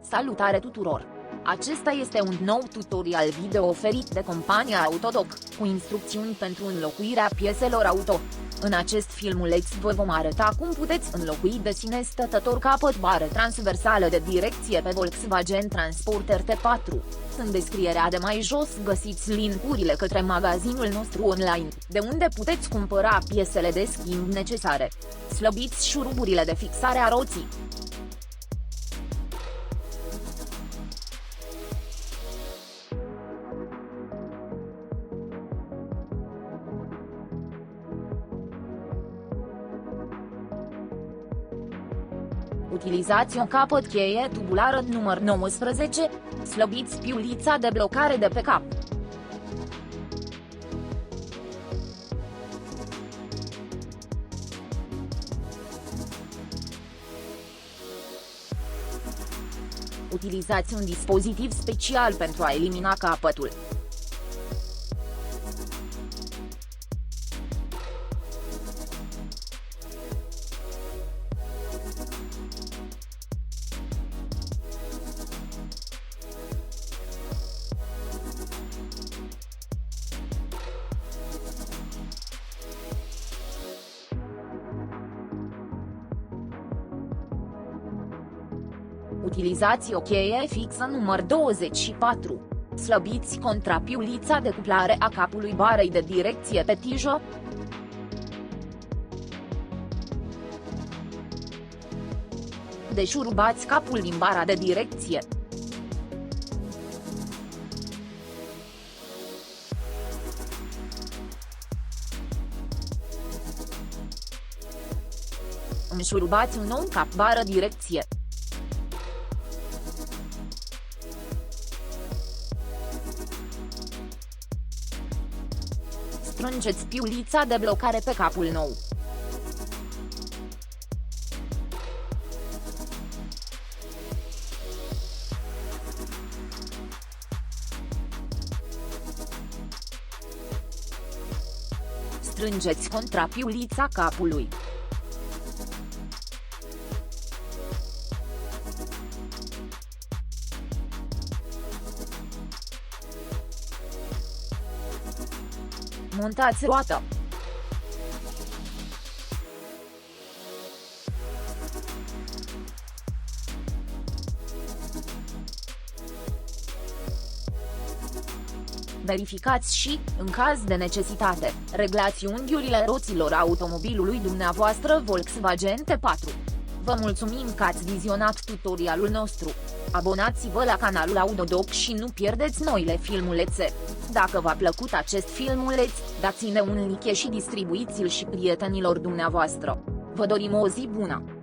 Salutare tuturor! Acesta este un nou tutorial video oferit de compania Autodoc, cu instrucțiuni pentru înlocuirea pieselor auto. În acest filmuleț vă vom arăta cum puteți înlocui de sine stătător capăt bară transversală de direcție pe Volkswagen Transporter T4. În descrierea de mai jos găsiți link-urile către magazinul nostru online, de unde puteți cumpăra piesele de schimb necesare. Slăbiți șuruburile de fixare a roții. Utilizați o capăt cheie tubulară număr 19, slăbiți piulița de blocare de pe cap. Utilizați un dispozitiv special pentru a elimina capătul. Utilizați o cheie fixă număr 24. Slăbiți contrapiulița de cuplare a capului barei de direcție pe tijă. Deșurubați capul din bara de direcție. Înșurubați un nou cap bară direcție. Strângeți piulița de blocare pe capul nou. Strângeți contrapiulița capului. Montați roata. Verificați și, în caz de necesitate, reglați unghiurile roților automobilului dumneavoastră Volkswagen T4. Vă mulțumim că ați vizionat tutorialul nostru. Abonați-vă la canalul Autodoc și nu pierdeți noile filmulețe. Dacă v-a plăcut acest filmuleț, dați-ne un like și distribuiți-l și prietenilor dumneavoastră. Vă dorim o zi bună!